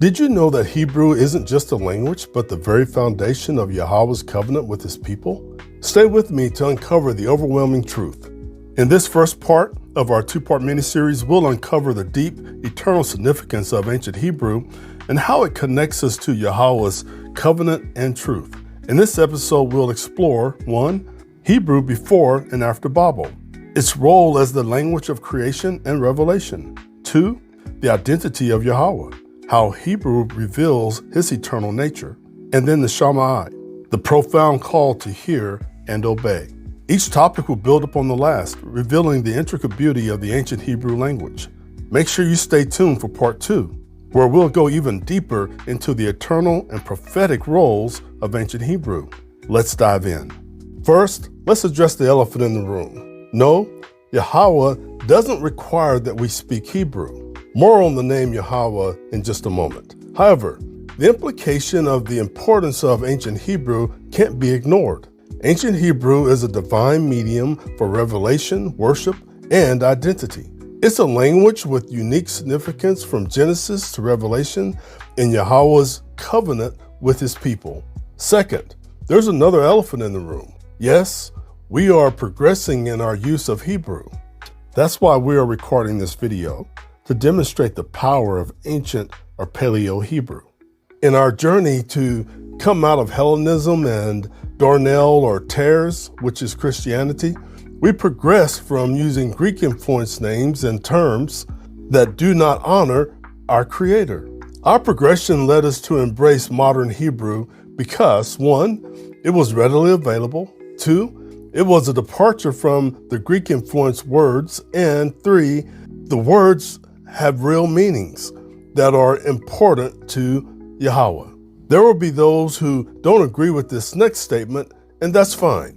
Did you know that Hebrew isn't just a language, but the very foundation of Yahweh's covenant with his people? Stay with me to uncover the overwhelming truth. In this first part of our two-part mini-series, we'll uncover the deep, eternal significance of ancient Hebrew and how it connects us to Yahweh's covenant and truth. In this episode, we'll explore 1. Hebrew before and after Babel, its role as the language of creation and revelation. 2. The identity of YaHaWah, how Hebrew reveals his eternal nature. And then the shama, the profound call to hear and obey. Each topic will build upon the last, revealing the intricate beauty of the ancient Hebrew language. Make sure you stay tuned for part 2, where we'll go even deeper into the eternal and prophetic roles of ancient Hebrew. Let's dive in. First, let's address the elephant in the room. No, YaHaWah doesn't require that we speak Hebrew. More on the name YaHaWah in just a moment. However, the implication of the importance of ancient Hebrew can't be ignored. Ancient Hebrew is a divine medium for revelation, worship, and identity. It's a language with unique significance from Genesis to Revelation in YaHaWah's covenant with his people. Second, there's another elephant in the room. Yes, we are progressing in our use of Hebrew. That's why we are recording this video, to demonstrate the power of ancient or Paleo-Hebrew. In our journey to come out of Hellenism and Darnell or Tares, which is Christianity, we progress from using Greek-influenced names and terms that do not honor our Creator. Our progression led us to embrace modern Hebrew because 1, it was readily available, 2, it was a departure from the Greek-influenced words, and 3, the words have real meanings that are important to YaHaWah. There will be those who don't agree with this next statement, and that's fine.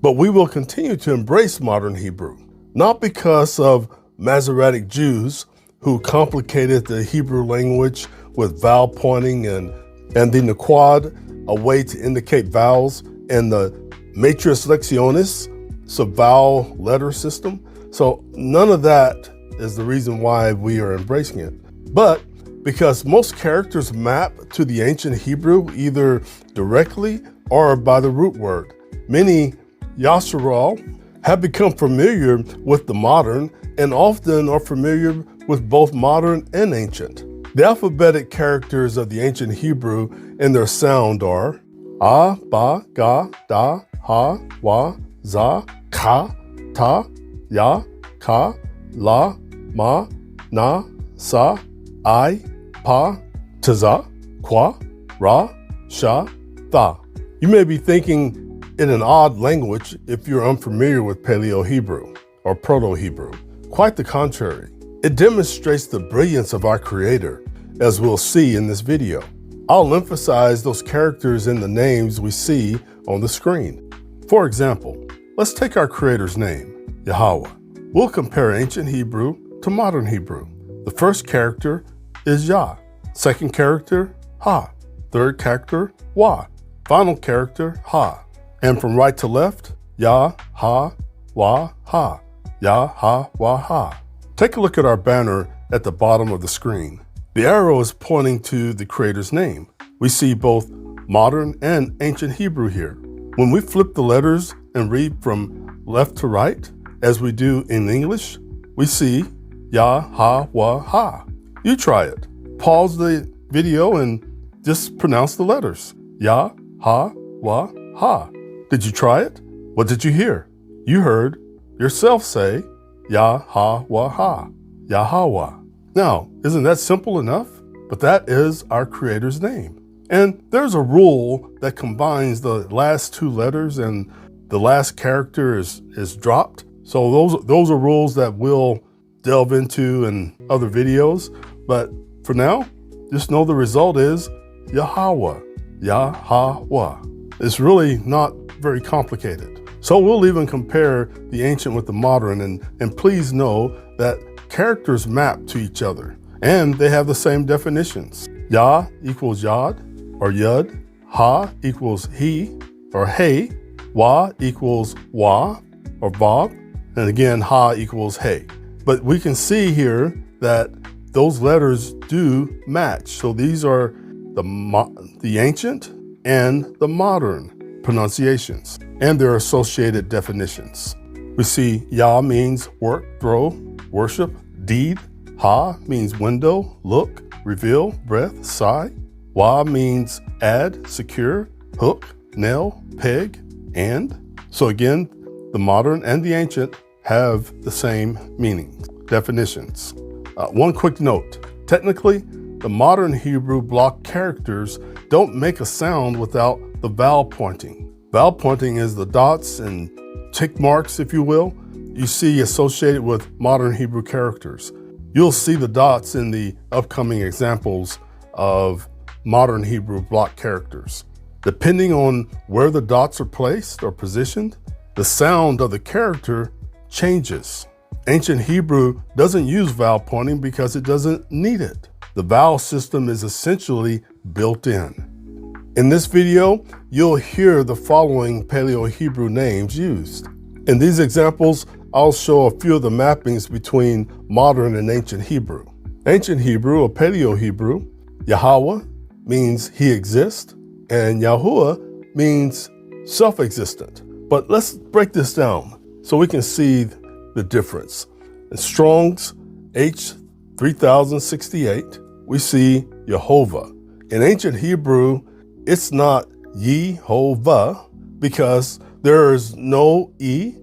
But we will continue to embrace modern Hebrew, not because of Masoretic Jews who complicated the Hebrew language with vowel pointing and the Naquad, a way to indicate vowels, and the Matrix Lectionis, so vowel letter system. So none of that is the reason why we are embracing it. But because most characters map to the ancient Hebrew either directly or by the root word, many YaShaRahLa have become familiar with the modern and often are familiar with both modern and ancient. The alphabetic characters of the ancient Hebrew and their sound are A, Ba, Ga, Da, Ha, Wa, Za, Ka, Ta, Ya, Ka, La, Ma, Na, Sa, I, Pa, Taza, Kwa, Ra, Sha, Tha. You may be thinking in an odd language if you're unfamiliar with Paleo-Hebrew or Proto-Hebrew. Quite the contrary. It demonstrates the brilliance of our Creator, as we'll see in this video. I'll emphasize those characters in the names we see on the screen. For example, let's take our Creator's name, YaHaWah. We'll compare ancient Hebrew to modern Hebrew. The first character is Yah. Second character, Ha. Third character, Wah. Final character, Ha. And from right to left, YaHaWaHai. YaHaWaHai. Take a look at our banner at the bottom of the screen. The arrow is pointing to the Creator's name. We see both modern and ancient Hebrew here. When we flip the letters and read from left to right, as we do in English, we see YaHaWaHai. You try it. Pause the video and just pronounce the letters. YaHaWaHai. Did you try it? What did you hear? You heard yourself say YaHaWaHai, YaHaWah. Now, isn't that simple enough? But that is our Creator's name. And there's a rule that combines the last two letters and the last character is dropped. So those are rules that we'll delve into in other videos. But for now, just know the result is YaHaWah, YaHaWah. It's really not very complicated. So we'll even compare the ancient with the modern, and please know that characters map to each other, and they have the same definitions. Yah equals Yod or Yud, Ha equals he or hey, Wa equals Wa or Vav, and again, Ha equals hey. But we can see here that those letters do match. So these are the ancient and the modern pronunciations and their associated definitions. We see Yah means work, throw, worship, deed. Ha means window, look, reveal, breath, sigh. Wah means add, secure, hook, nail, peg, and. So again, the modern and the ancient have the same meanings, definitions. One quick note. Technically, the modern Hebrew block characters don't make a sound without the vowel pointing. Vowel pointing is the dots and tick marks, if you will, you see associated with modern Hebrew characters. You'll see the dots in the upcoming examples of modern Hebrew block characters. Depending on where the dots are placed or positioned, the sound of the character changes. Ancient Hebrew doesn't use vowel pointing because it doesn't need it. The vowel system is essentially built in. In this video, you'll hear the following Paleo-Hebrew names used. In these examples, I'll show a few of the mappings between modern and ancient Hebrew. Ancient Hebrew or Paleo-Hebrew, YaHaWah means he exists, and YaHuwah means self-existent. But let's break this down so we can see the difference. In Strong's H3068, we see Jehovah. In ancient Hebrew, it's not Yehovah because there is no E,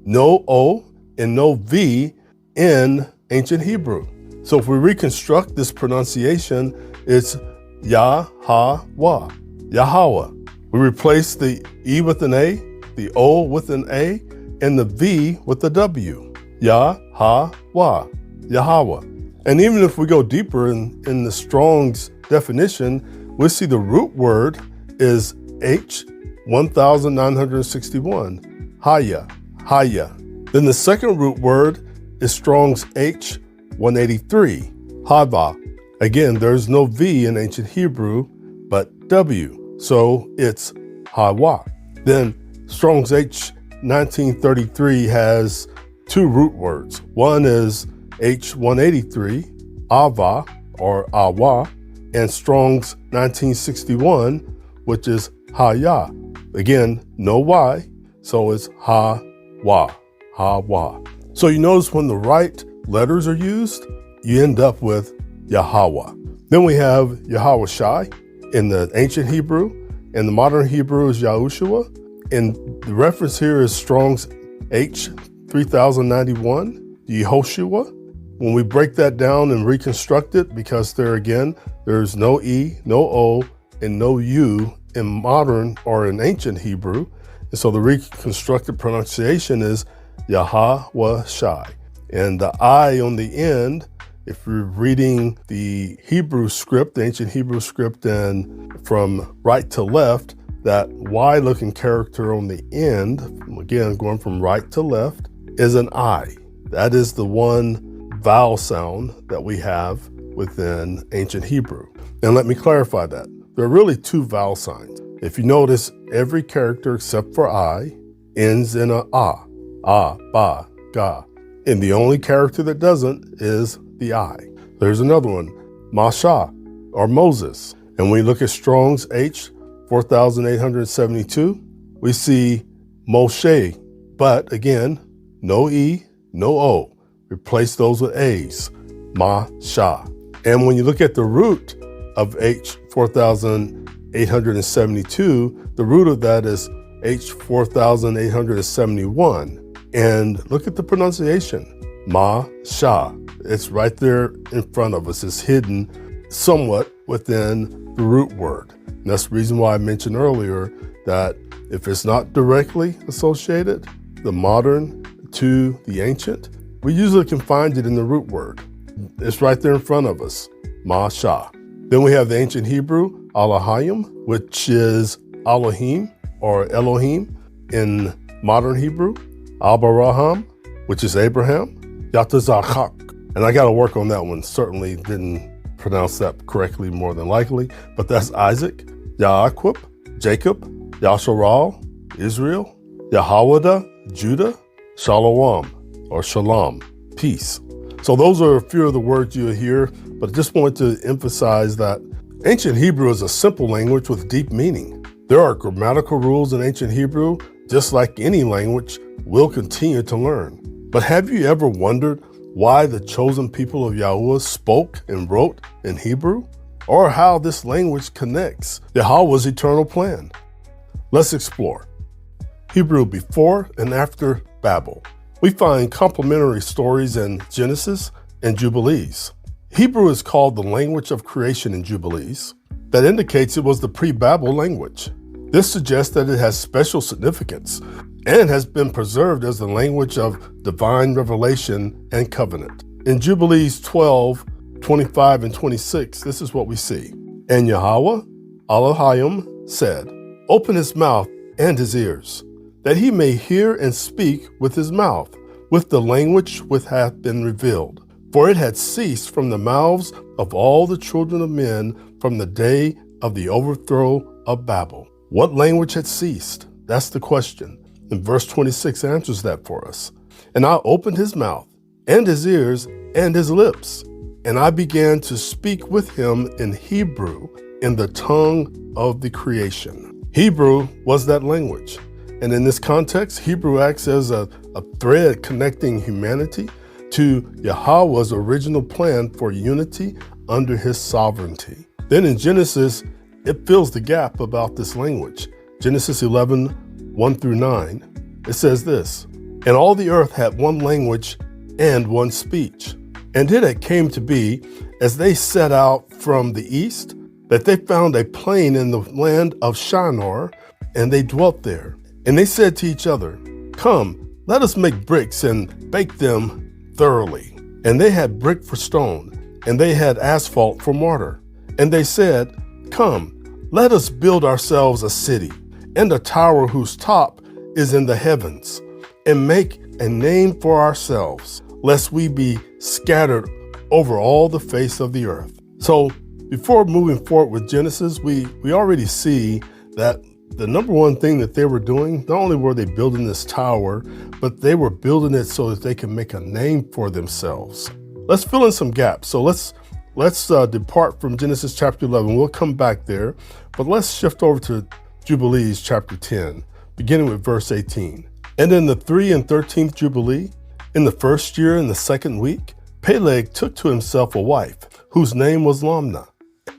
no O, and no V in ancient Hebrew. So if we reconstruct this pronunciation, it's YaHaWah, YaHaWah. We replace the E with an A, the O with an A, and the V with the W. YaHaWah, YaHaWah. And even if we go deeper in the Strong's definition, we see the root word is H1961, Haya, Haya. Then the second root word is Strong's H183, Hava. Again, there's no V in ancient Hebrew, but W, so it's YaHaWah. Then Strong's H1933 has two root words. One is H183, Ava or Awa, and Strong's 1961, which is Haya. Again, no Y, so it's YaHaWah, YaHaWah. So you notice when the right letters are used, you end up with YaHaWah. Then we have YaHaWaShai in the ancient Hebrew, and the modern Hebrew is Yahushua. And the reference here is Strong's H3091, Yehoshua. When we break that down and reconstruct it, because there's no E, no O, and no U in modern or in ancient Hebrew. And so the reconstructed pronunciation is YaHaWaShai. And the I on the end, if you're reading the Hebrew script, the ancient Hebrew script, and from right to left, that Y-looking character on the end, again, going from right to left, is an I. That is the one vowel sound that we have within ancient Hebrew. And let me clarify that. There are really two vowel signs. If you notice, every character except for I ends in a ah, ba, ga. And the only character that doesn't is the I. There's another one, Masha, or Moses. And when we look at Strong's H4872, we see Moshe, but again, no E, no O. Replace those with A's, Masha. And when you look at the root of H4872, the root of that is H4871. And look at the pronunciation, Masha. It's right there in front of us. It's hidden somewhat within the root word. And that's the reason why I mentioned earlier that if it's not directly associated, the modern to the ancient, we usually can find it in the root word. It's right there in front of us, Masha. Then we have the ancient Hebrew, Elohim, which is Elohim or Elohim in modern Hebrew, Abraham, which is Abraham, Yatazachak. And I got to work on that one. Certainly didn't pronounce that correctly, more than likely, but that's Isaac, Yaakov, Jacob, YaShaRahLa, Israel, YaHaWadah, Judah, Shalom or Shalom, peace. So those are a few of the words you'll hear, but I just wanted to emphasize that ancient Hebrew is a simple language with deep meaning. There are grammatical rules in ancient Hebrew, just like any language we'll continue to learn. But have you ever wondered why the chosen people of YaHaWah spoke and wrote in Hebrew? Or how this language connects YaHaWah's eternal plan? Let's explore. Hebrew before and after Babel. We find complementary stories in Genesis and Jubilees. Hebrew is called the language of creation in Jubilees. That indicates it was the pre-Babel language. This suggests that it has special significance and has been preserved as the language of divine revelation and covenant. In Jubilees 12, 25 and 26, this is what we see. And YaHaWah, Elohim, said, open his mouth and his ears, that he may hear and speak with his mouth, with the language which hath been revealed. For it had ceased from the mouths of all the children of men from the day of the overthrow of Babel. What language had ceased? That's the question. And verse 26 answers that for us. And I opened his mouth and his ears and his lips, and I began to speak with him in Hebrew, in the tongue of the creation. Hebrew was that language. And in this context, Hebrew acts as a thread connecting humanity to YaHaWah's original plan for unity under his sovereignty. Then in Genesis, it fills the gap about this language. Genesis 11, 1 through 9, it says this, and all the earth had one language and one speech. And it came to be, as they set out from the east, that they found a plain in the land of Shinar, and they dwelt there. And they said to each other, come, let us make bricks and bake them thoroughly. And they had brick for stone, and they had asphalt for mortar. And they said, come, let us build ourselves a city, and a tower whose top is in the heavens, and make a name for ourselves, lest we be scattered over all the face of the earth. So before moving forward with Genesis, we already see that the number one thing that they were doing, not only were they building this tower, but they were building it so that they can make a name for themselves. Let's fill in some gaps. So let's depart from Genesis chapter 11. We'll come back there, but let's shift over to Jubilees chapter 10, beginning with verse 18. And in the 3 and 13th Jubilee, in the first year in the second week, Peleg took to himself a wife, whose name was Lamna,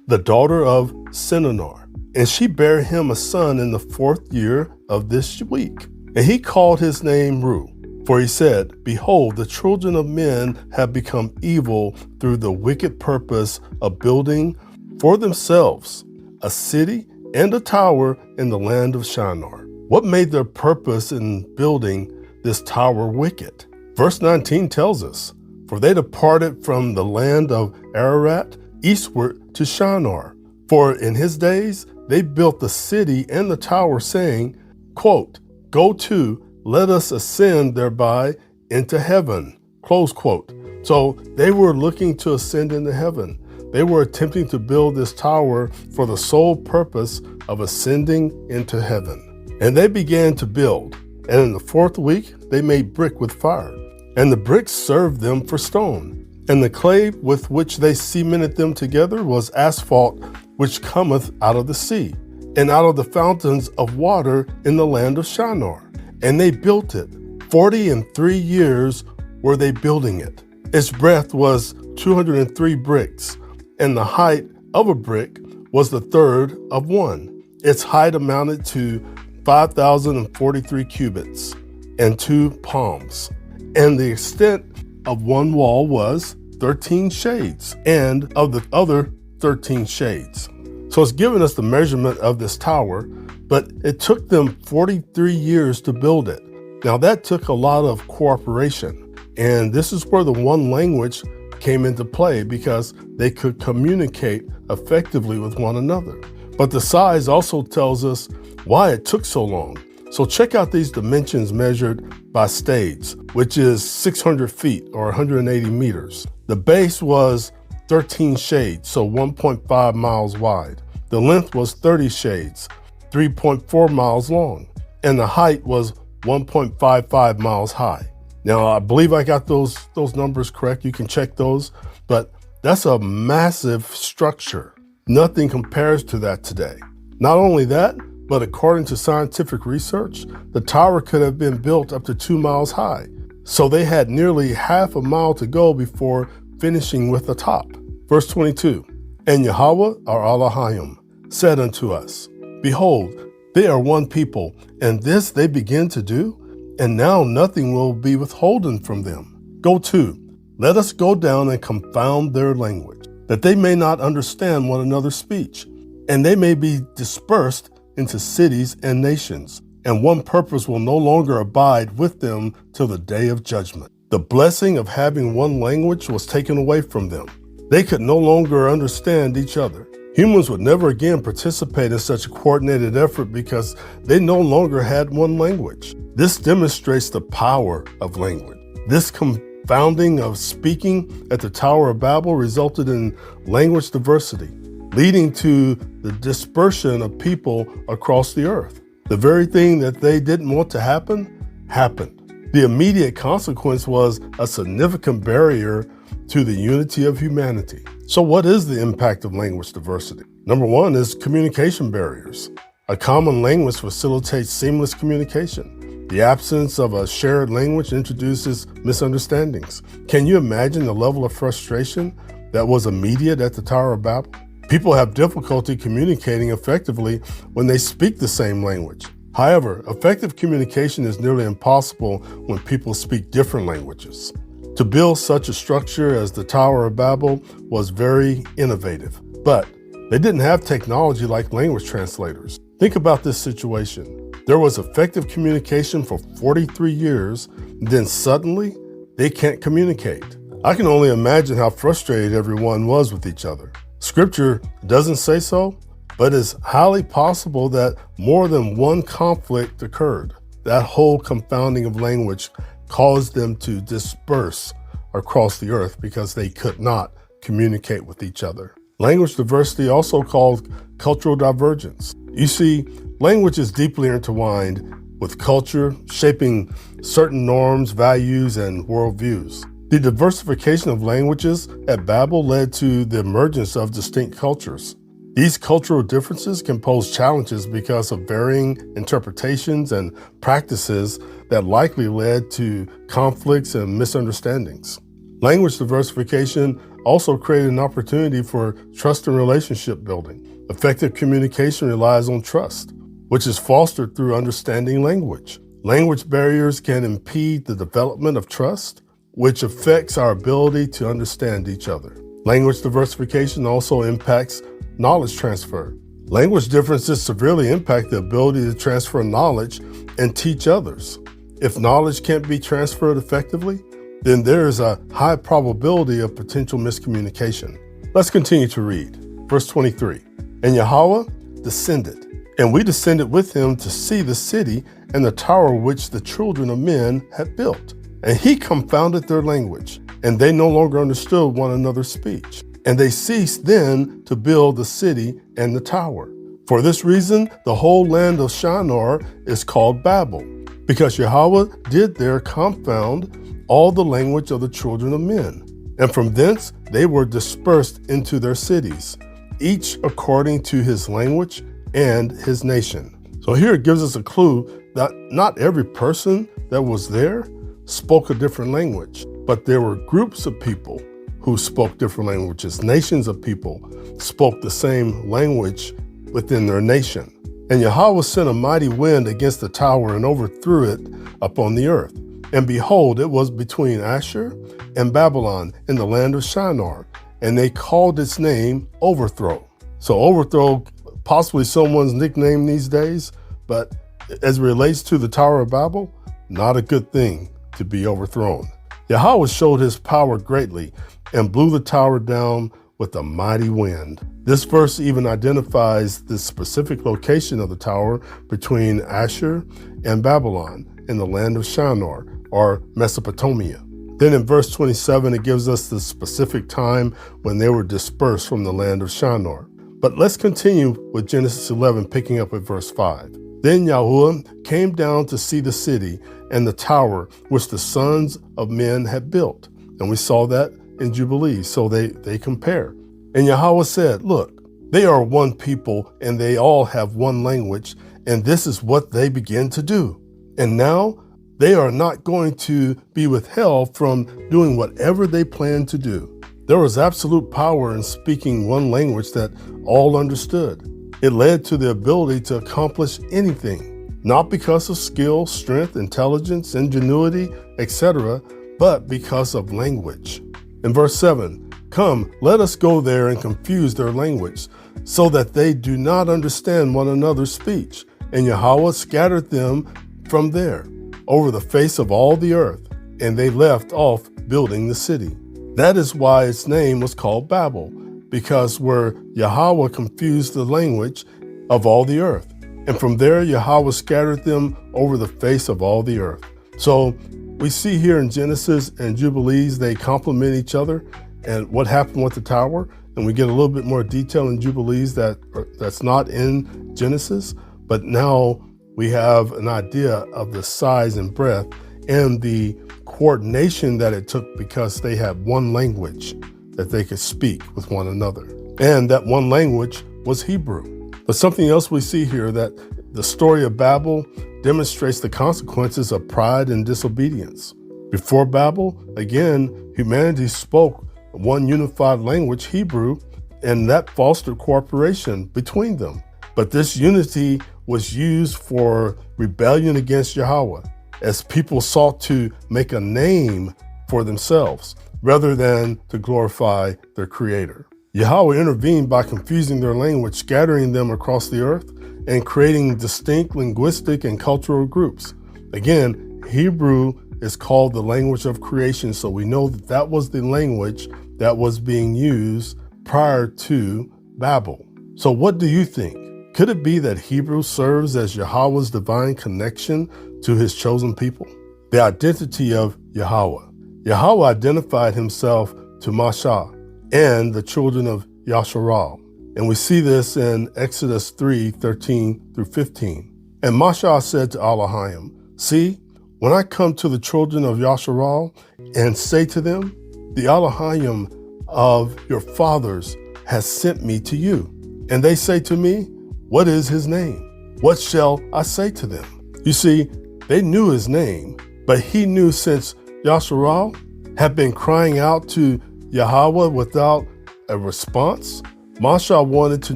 the daughter of Sinenar. And she bare him a son in the 4th year of this week. And he called his name Ru. For he said, behold, the children of men have become evil through the wicked purpose of building for themselves a city and a tower in the land of Shinar. What made their purpose in building this tower wicked? Verse 19 tells us, for they departed from the land of Ararat eastward to Shinar. For in his days they built the city and the tower, saying, quote, go to, let us ascend thereby into heaven, close quote. So they were looking to ascend into heaven. They were attempting to build this tower for the sole purpose of ascending into heaven. And they began to build. And in the 4th week, they made brick with fire. And the bricks served them for stone. And the clay with which they cemented them together was asphalt, which cometh out of the sea, and out of the fountains of water in the land of Shinar. And they built it. 43 years were they building it. Its breadth was 203 bricks, and the height of a brick was the third of one. Its height amounted to 5,043 cubits and 2 palms. And the extent of one wall was 13 shades, and of the other 13 shades. So it's giving us the measurement of this tower, but it took them 43 years to build it. Now that took a lot of cooperation, and this is where the one language came into play, because they could communicate effectively with one another. But the size also tells us why it took so long. So check out these dimensions measured by stades, which is 600 feet or 180 meters. The base was 13 shades, so 1.5 miles wide. The length was 30 shades, 3.4 miles long, and the height was 1.55 miles high. Now, I believe I got those numbers correct. You can check those, but that's a massive structure. Nothing compares to that today. Not only that, but according to scientific research, the tower could have been built up to 2 miles high. So they had nearly half a mile to go before finishing with the top. Verse 22, and YaHaWah, our Elohim, said unto us, behold, they are one people, and this they begin to do, and now nothing will be withholden from them. Go to, let us go down and confound their language, that they may not understand one another's speech, and they may be dispersed into cities and nations, and one purpose will no longer abide with them till the day of judgment. The blessing of having one language was taken away from them. They could no longer understand each other. Humans would never again participate in such a coordinated effort because they no longer had one language. This demonstrates the power of language. This confounding of speaking at the Tower of Babel resulted in language diversity, leading to the dispersion of people across the earth. The very thing that they didn't want to happen, happened. The immediate consequence was a significant barrier to the unity of humanity. So what is the impact of language diversity? Number one is communication barriers. A common language facilitates seamless communication. The absence of a shared language introduces misunderstandings. Can you imagine the level of frustration that was immediate at the Tower of Babel? People have difficulty communicating effectively when they speak the same language. However, effective communication is nearly impossible when people speak different languages. To build such a structure as the Tower of Babel was very innovative, but they didn't have technology like language translators. Think about this situation. There was effective communication for 43 years, then suddenly they can't communicate. I can only imagine how frustrated everyone was with each other. Scripture doesn't say so, but it's highly possible that more than one conflict occurred. That whole confounding of language caused them to disperse across the earth because they could not communicate with each other. Language diversity, also called cultural divergence. You see, language is deeply intertwined with culture, shaping certain norms, values, and worldviews. The diversification of languages at Babel led to the emergence of distinct cultures. These cultural differences can pose challenges because of varying interpretations and practices that likely led to conflicts and misunderstandings. Language diversification also created an opportunity for trust and relationship building. Effective communication relies on trust, which is fostered through understanding language. Language barriers can impede the development of trust, which affects our ability to understand each other. Language diversification also impacts knowledge transfer. Language differences severely impact the ability to transfer knowledge and teach others. If knowledge can't be transferred effectively, then there is a high probability of potential miscommunication. Let's continue to read. Verse 23, and YaHaWah descended, and we descended with him to see the city and the tower which the children of men had built. And he confounded their language, and they no longer understood one another's speech. And they ceased then to build the city and the tower. For this reason, the whole land of Shinar is called Babel, because YaHaWah did there confound all the language of the children of men. And from thence they were dispersed into their cities, each according to his language and his nation. So here it gives us a clue that not every person that was there spoke a different language, but there were groups of people who spoke different languages. Nations of people spoke the same language within their nation. And YaHaWah sent a mighty wind against the tower and overthrew it upon the earth. And behold, it was between Asher and Babylon in the land of Shinar, and they called its name Overthrow. So overthrow, possibly someone's nickname these days, but as it relates to the Tower of Babel, not a good thing to be overthrown. YaHaWah showed his power greatly and blew the tower down with a mighty wind. This verse even identifies the specific location of the tower between Asher and Babylon in the land of Shinar, or Mesopotamia. Then in verse 27, it gives us the specific time when they were dispersed from the land of Shinar. But let's continue with Genesis 11, picking up at verse 5. Then YaHaWah came down to see the city and the tower which the sons of men had built. And we saw that in Jubilees, so they compare. And YaHaWah said, look, they are one people and they all have one language, and this is what they begin to do. And now they are not going to be withheld from doing whatever they plan to do. There was absolute power in speaking one language that all understood. It led to the ability to accomplish anything, not because of skill, strength, intelligence, ingenuity, etc., but because of language. In verse 7, come, let us go there and confuse their language, so that they do not understand one another's speech. And YaHaWah scattered them from there over the face of all the earth, and they left off building the city. That is why its name was called Babel, because where YaHaWah confused the language of all the earth. And from there, YaHaWah scattered them over the face of all the earth. So we see here in Genesis and Jubilees, they complement each other. And what happened with the tower, and we get a little bit more detail in Jubilees that's not in Genesis, but now we have an idea of the size and breadth and the coordination that it took, because they had one language that they could speak with one another. And that one language was Hebrew. But something else we see here, that the story of Babel demonstrates the consequences of pride and disobedience. Before Babel, again, humanity spoke one unified language, Hebrew, and that fostered cooperation between them. But this unity was used for rebellion against YaHaWah, as people sought to make a name for themselves rather than to glorify their Creator. YaHaWah intervened by confusing their language, scattering them across the earth, and creating distinct linguistic and cultural groups. Again, Hebrew is called the language of creation, so we know that that was the language that was being used prior to Babel. So what do you think? Could it be that Hebrew serves as YaHaWah's divine connection to his chosen people? The identity of YaHaWah. YaHaWah identified himself to Masha and the children of YaShaRahLa. And we see this in Exodus 3:13 through 15. And Masha said to Elohim, see, when I come to the children of YaShaRahLa and say to them, the Elohim of your fathers has sent me to you. And they say to me, what is his name? What shall I say to them? You see, they knew his name, but he knew since YaShaRahLa had been crying out to YaHaWah without a response, Masha wanted to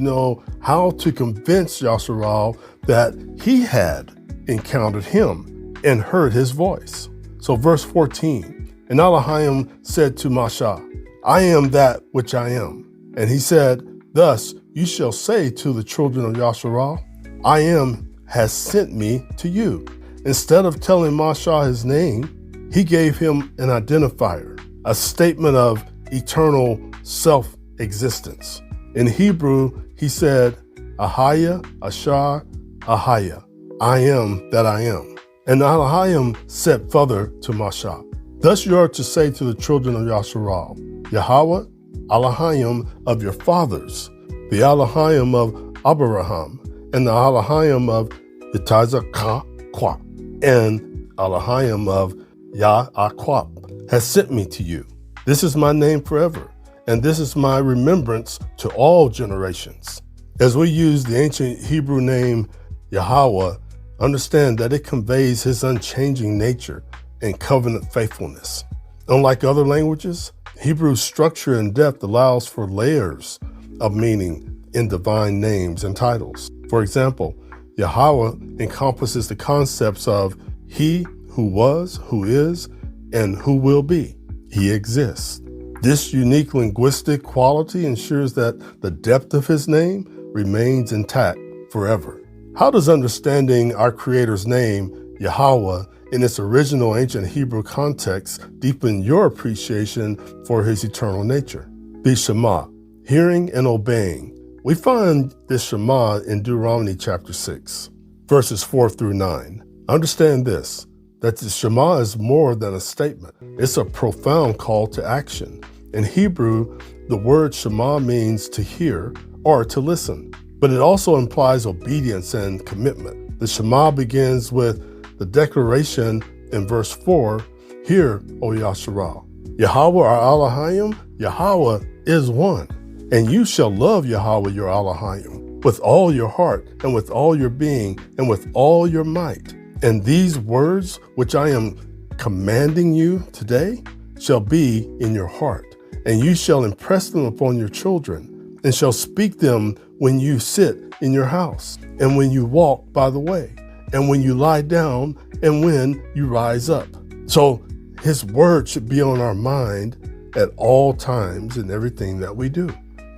know how to convince YaShaRahLa that he had encountered him and heard his voice. So verse 14, and Elohim said to Masha, I am that which I am. And he said, thus you shall say to the children of YaShaRahLa, I am has sent me to you. Instead of telling Masha his name, he gave him an identifier, a statement of eternal self-existence. In Hebrew, he said, Ahaya, Ashar, Ahaya, I am that I am. And Elohim said further to Masha, thus you are to say to the children of YaShaRahLa, YaHaWah, Elohim of your fathers, the Elohim of Abraham, and the Elohim of Yitzhak, and Elohim of YaHaWah has sent me to you. This is my name forever, and this is my remembrance to all generations. As we use the ancient Hebrew name YaHaWah, understand that it conveys his unchanging nature and covenant faithfulness. Unlike other languages, Hebrew's structure and depth allows for layers of meaning in divine names and titles. For example, YaHaWah encompasses the concepts of he who was, who is, and who will be. He exists. This unique linguistic quality ensures that the depth of his name remains intact forever. How does understanding our Creator's name, YaHaWah, in its original ancient Hebrew context, deepen your appreciation for his eternal nature? The shama, hearing and obeying. We find this shama in Deuteronomy chapter 6, verses 4 through 9. Understand this, that the shama is more than a statement. It's a profound call to action. In Hebrew, the word shama means to hear or to listen, but it also implies obedience and commitment. The shama begins with the declaration in verse 4, Hear, O YaShaRahLa. YaHaWah our Elohim, YaHaWah is one. And you shall love YaHaWah your Elohim with all your heart and with all your being and with all your might. And these words which I am commanding you today shall be in your heart. And you shall impress them upon your children, and shall speak them when you sit in your house, and when you walk by the way, and when you lie down, and when you rise up. So his word should be on our mind at all times in everything that we do.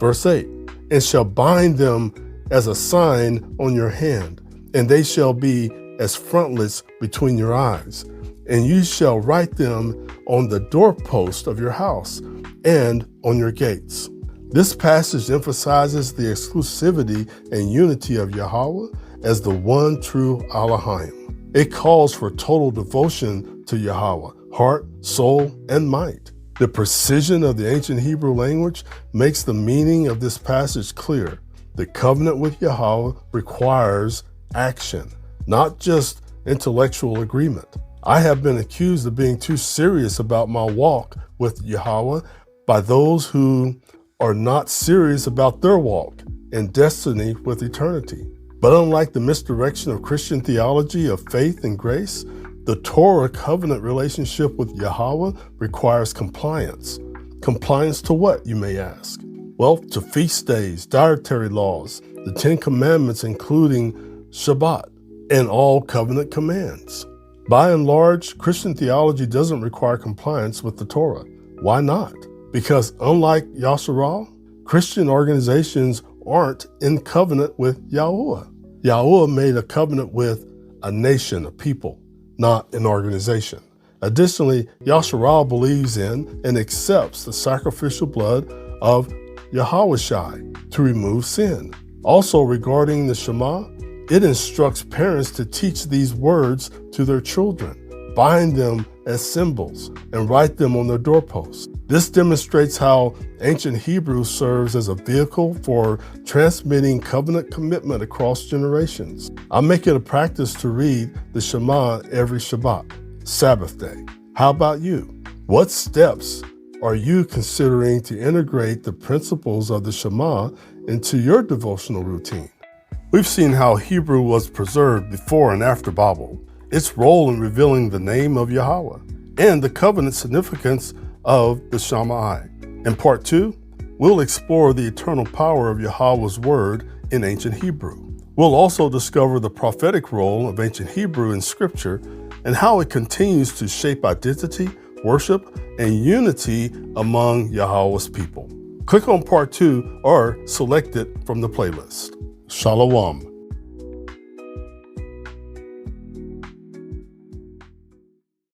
Verse 8, and shall bind them as a sign on your hand, and they shall be as frontlets between your eyes. And you shall write them on the doorpost of your house and on your gates. This passage emphasizes the exclusivity and unity of YaHaWah as the one true Elohim. It calls for total devotion to YaHaWah, heart, soul, and might. The precision of the ancient Hebrew language makes the meaning of this passage clear. The covenant with YaHaWah requires action, not just intellectual agreement. I have been accused of being too serious about my walk with YaHaWah by those who are not serious about their walk and destiny with eternity. But unlike the misdirection of Christian theology of faith and grace, the Torah covenant relationship with YaHaWah requires compliance. Compliance to what, you may ask? Well, to feast days, dietary laws, the 10 Commandments, including Shabbat, and all covenant commands. By and large, Christian theology doesn't require compliance with the Torah. Why not? Because unlike YaShaRahLa, Christian organizations aren't in covenant with YaHaWah. YaHaWah made a covenant with a nation, a people, not an organization. Additionally, YaShaRahLa believes in and accepts the sacrificial blood of YaHaWaShai to remove sin. Also, regarding the shama, it instructs parents to teach these words to their children, bind them as symbols, and write them on their doorposts. This demonstrates how ancient Hebrew serves as a vehicle for transmitting covenant commitment across generations. I make it a practice to read the Shema every Shabbat, Sabbath day. How about you? What steps are you considering to integrate the principles of the Shema into your devotional routine? We've seen how Hebrew was preserved before and after Babel, its role in revealing the name of YaHaWah, and the covenant significance of the Shama. In part 2, we'll explore the eternal power of YaHaWah's word in ancient Hebrew. We'll also discover the prophetic role of ancient Hebrew in Scripture and how it continues to shape identity, worship, and unity among YaHaWah's people. Click on part 2 or select it from the playlist. Shalom.